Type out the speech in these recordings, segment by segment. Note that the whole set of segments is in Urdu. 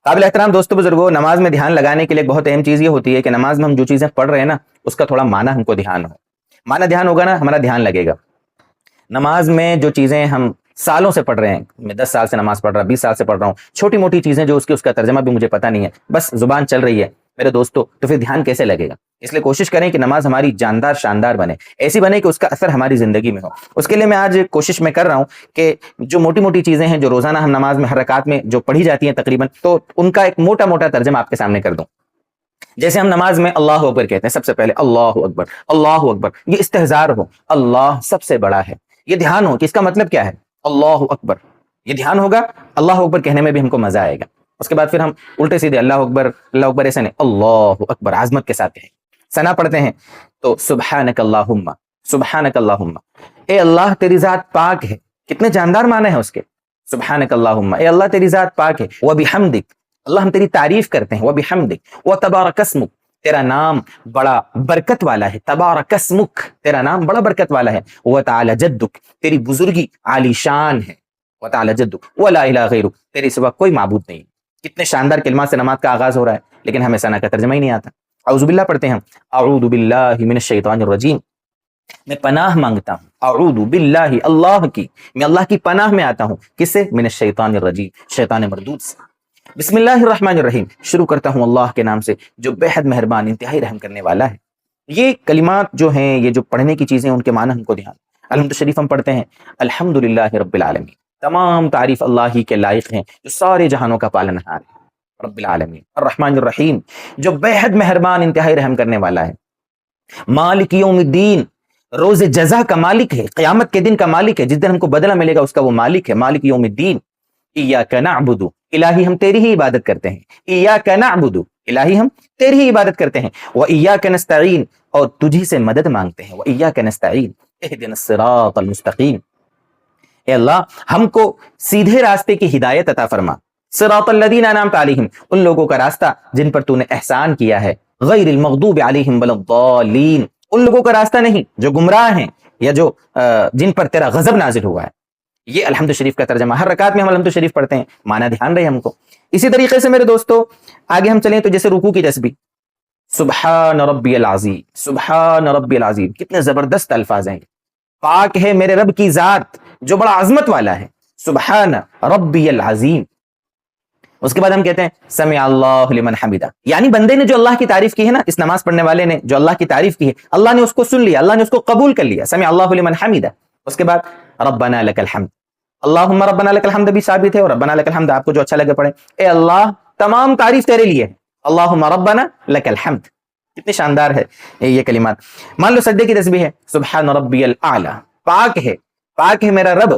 قابل احترام دوستوں بزرگوں، نماز میں دھیان لگانے کے لیے بہت اہم چیز یہ ہوتی ہے کہ نماز میں ہم جو چیزیں پڑھ رہے ہیں نا اس کا تھوڑا معنی ہم کو دھیان ہو. معنی دھیان ہوگا نا ہمارا دھیان لگے گا. نماز میں جو چیزیں ہم سالوں سے پڑھ رہے ہیں، میں 10 سال سے نماز پڑھ رہا، 20 سال سے پڑھ رہا ہوں، چھوٹی موٹی چیزیں جو اس کا ترجمہ بھی مجھے پتہ نہیں ہے، بس زبان چل رہی ہے میرے دوستوں، تو پھر دھیان کیسے لگے گا؟ اس لیے کوشش کریں کہ نماز ہماری جاندار شاندار بنے، ایسی بنے کہ اس کا اثر ہماری زندگی میں ہو. اس کے لیے میں آج کوشش میں کر رہا ہوں کہ جو موٹی موٹی چیزیں ہیں جو روزانہ ہم نماز میں ہر رکعت میں جو پڑھی جاتی ہیں تقریباً، تو ان کا ایک موٹا موٹا ترجمہ آپ کے سامنے کر دوں. جیسے ہم نماز میں اللہ اکبر کہتے ہیں، سب سے پہلے اللہ اکبر، اللہ اکبر، یہ استحضار ہو، اللہ سب سے بڑا ہے، یہ دھیان ہو کہ اس کا مطلب کیا ہے، اللہ اکبر، یہ دھیان ہوگا. اللہ اکبر کہنے میں بھی ہم کو مزہ آئے گا. اس کے بعد پھر ہم الٹے سیدھے اللہ اکبر ایسے نہیں، اللہ اکبر عظمت کے ساتھ کہیں. ثنا پڑھتے ہیں تو سبحانک اللہم، سبحانک اللہم، اے اللہ تیری ذات پاک ہے. کتنے جاندار معنی ہیں اس کے، سبحانک اللہم، اے اللہ تیری ذات پاک ہے. وبحمدک، اللہ ہم تیری تعریف کرتے ہیں. وبحمدک، وتبارک اسمک، تیرا نام بڑا برکت والا ہے. تبارک اسمک، تیرا نام بڑا برکت والا ہے. وتعالی جدک، تیری بزرگی عالی شان ہے. وتعالی جدک ولا الہ غیرک، تیرے سوا کوئی معبود نہیں. کتنے شاندار کلمات سے نماز کا آغاز ہو رہا ہے، لیکن ہمیں ثنا کا ترجمہ ہی نہیں آتا. اعوذ باللہ پڑھتے ہیں ہم، اعوذ باللہ من الشیطان الرجیم، میں پناہ مانگتا ہوں. اعوذ باللہ، اللہ کی، میں اللہ کی پناہ میں آتا ہوں. کس سے؟ من الشیطان الرجیم، شیطان مردود سے. بسم اللہ الرحمن الرحیم، شروع کرتا ہوں اللہ کے نام سے جو بے حد مہربان انتہائی رحم کرنے والا ہے. یہ کلمات جو ہیں، یہ جو پڑھنے کی چیزیں، ان کے معنی ہم کو دھیان. الحمد شریف ہم پڑھتے ہیں، الحمدللہ رب العالمین، تمام تعریف اللہ ہی کے لائق ہیں جو سارے جہانوں کا پالنہار ہے. رب العالمین الرحمن الرحیم، جو بے حد مہربان انتہائی رحم کرنے والا ہے. مالک یوم الدین، روز جزا کا مالک ہے، قیامت کے دن کا مالک ہے، جس دن ہم کو بدلہ ملے گا اس کا وہ مالک ہے. مالک یوم الدین. ایاک نعبد، الہی ہم تیری ہی عبادت کرتے ہیں. ایاک نعبد، الہی ہم تیری ہی عبادت کرتے ہیں. وایاک نستعین، اور تجھی سے مدد مانگتے ہیں. وایاک نستعین، اہدنا الصراط المستقیم، اے اللہ ہم کو سیدھے راستے کی ہدایت عطا فرما. صراط الذین انعمت علیہم، ان لوگوں کا راستہ جن پر تو نے احسان کیا ہے. غیر المغضوب علیہم ولا الضالین، ان لوگوں کا راستہ نہیں جو گمراہ ہیں یا جو جن پر تیرا غضب نازل ہوا ہے. یہ الحمد شریف کا ترجمہ. ہر رکعت میں ہم الحمد شریف پڑھتے ہیں، معنی دھیان رہے ہم کو. اسی طریقے سے میرے دوستو آگے ہم چلیں تو جیسے رکوع کی تسبیح، سبحان ربی العظیم، سبحان ربی العظیم، کتنے زبردست الفاظ ہیں. پاک ہے میرے رب کی ذات جو بڑا عظمت والا ہے. سبحان ربی العظیم. اس کے بعد ہم کہتے ہیں سمع اللہ لمن حمدہ، یعنی بندے نے جو اللہ کی تعریف کی ہے نا، اس نماز پڑھنے والے نے جو اللہ کی تعریف کی ہے، اللہ نے اس کو سن لیا، اللہ نے اس کو قبول کر لیا. سمع اللہ لمن حمدہ. اس کے بعد ربنا لک الحمد، اللہم ربنا لک الحمد بھی ثابت ہے، اور ربنا لک الحمد آپ کو جو اچھا لگے پڑھیں. اے اللہ تمام تعریف تیرے لیے ہے، اللہم ربنا لک الحمد. کتنی شاندار ہے یہ کلمات. مان لو سجدے کی تسبیح ہے، سبحان ربی الاعلی، پاک ہے میرا رب،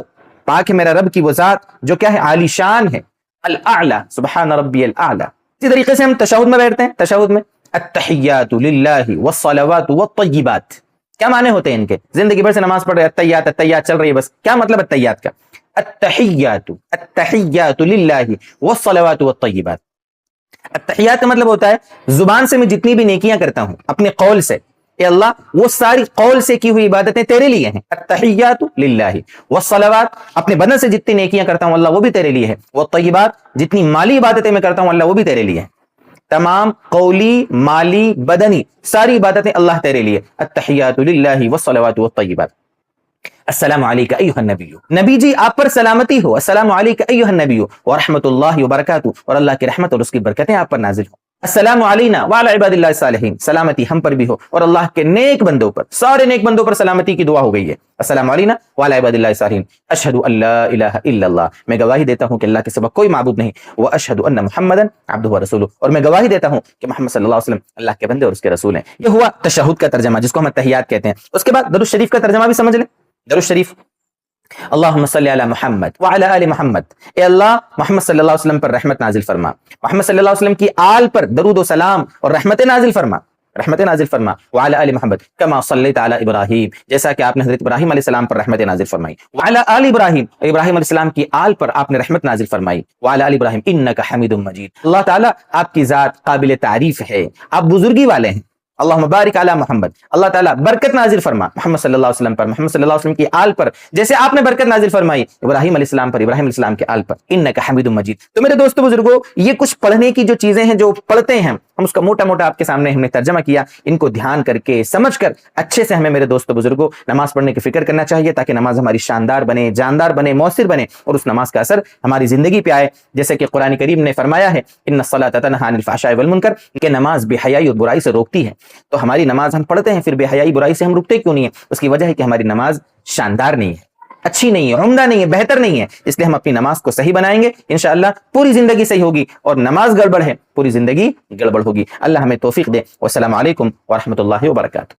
پاک ہے میرا رب کی وہ ذات جو کیا ہے، عالی شان ہے. الاعلی، سبحان ربی الاعلی. اسی طریقے سے ہم تشہد میں بیٹھتے ہیں. تشہد میں التحیات للہ والصلوات والطیبات، کیا معنی ہوتے ہیں ان کے؟ زندگی بھر سے نماز پڑھ رہے، التحیات چل رہی ہے، بس کیا مطلب التحیات کا؟ التحیات للہ والصلوات والطیبات. التحیات کا مطلب ہوتا ہے زبان سے میں جتنی بھی نیکیاں کرتا ہوں اپنے قول سے، اے اللہ وہ ساری قول سے کی ہوئی عبادتیں تیرے لیے ہیں. التحیات للہ والصلوات، اپنے بدن سے جتنی نیکیاں کرتا ہوں اللہ وہ بھی تیرے لیے ہے. والطیبات، جتنی مالی عبادتیں میں کرتا ہوں اللہ وہ بھی تیرے لیے ہے. تمام قولی، مالی، بدنی ساری عبادتیں اللہ تیرے لیے. التحیات للہ والصلوات والطیبات. السلام علیک ایھا النبی، نبی جی آپ پر سلامتی ہو. السلام علیک ایھا النبی ورحمۃ اللہ وبرکاتہ، اور اللہ کی رحمت اور اس کی برکتیں آپ پر نازل ہوں. السلام علینا وعلی عباد اللہ الصالحین، سلامتی ہم پر بھی ہو اور اللہ کے نیک بندوں پر، سارے نیک بندوں پر سلامتی کی دعا ہو گئی ہے. السلام علینا وعلی عباد اللہ الصالحین. اشہد ان لا الہ الا اللہ، میں گواہی دیتا ہوں کہ اللہ کے سوا کوئی معبود نہیں. واشہد ان محمدا عبدہ ورسولہ، اور میں گواہی دیتا ہوں کہ محمد صلی اللہ علیہ وسلم اللہ کے بندے اور اس کے رسول ہیں. یہ ہوا تشہد کا ترجمہ جس کو ہم تحیات کہتے ہیں. اس کے بعد درود شریف کا ترجمہ بھی سمجھ لیں. درود شریف، اللہم صلی علی محمد وعلی آل محمد، اے اللہ محمد صلی اللہ علیہ وسلم پر رحمت نازل فرما، محمد صلی اللہ علیہ وسلم کی آل پر درود و سلام اور رحمت نازل فرما، رحمت نازل فرما. وعلی آل محمد کما صلیت علی ابراہیم، جیسا کہ آپ نے حضرت ابراہیم علیہ السلام پر رحمت نازل فرمائی. وعلی آل ابراہیم، ابراہیم علیہ السلام کی آل پر آپ نے رحمت نازل فرمائی. وعلی آل ابراہیم انک حمید مجید، اللہ تعالیٰ آپ کی ذات قابل تعریف ہے، آپ بزرگی والے ہیں. اللہم بارک علی محمد، اللہ تعالیٰ برکت نازل فرما محمد صلی اللہ علیہ وسلم پر، محمد صلی اللہ علیہ وسلم کی آل پر، جیسے آپ نے برکت نازل فرمائی ابراہیم علیہ السلام پر، ابراہیم علیہ السلام کے آل پر، انک حمید مجید۔ تو میرے دوستو بزرگو، یہ کچھ پڑھنے کی جو چیزیں ہیں جو پڑھتے ہیں ہم اس کا موٹا موٹا آپ کے سامنے ہم نے ترجمہ کیا، ان کو دھیان کر کے سمجھ کر اچھے سے ہمیں میرے دوستو بزرگو نماز پڑھنے کی فکر کرنا چاہیے، تاکہ نماز ہماری شاندار بنے، جاندار بنے، مؤثر بنے، اور اس نماز کا اثر ہماری زندگی پہ آئے، جیسے کہ قرآن کریم نے فرمایا ہے ان الصلاۃ تنہی عن الفحشاء والمنکر، کہ نماز بے حیائی اور برائی سے روکتی ہے۔ تو ہماری نماز ہم پڑھتے ہیں، پھر بے حیائی برائی سے ہم رکتے کیوں نہیں ہیں؟ اس کی وجہ ہے کہ ہماری نماز شاندار نہیں ہے، اچھی نہیں ہے، عمدہ نہیں ہے، بہتر نہیں ہے۔ اس لیے ہم اپنی نماز کو صحیح بنائیں گے، انشاءاللہ پوری زندگی صحیح ہوگی، اور نماز گڑبڑ ہے پوری زندگی گڑبڑ ہوگی۔ اللہ ہمیں توفیق دے۔ والسلام علیکم ورحمۃ اللہ وبرکاتہ۔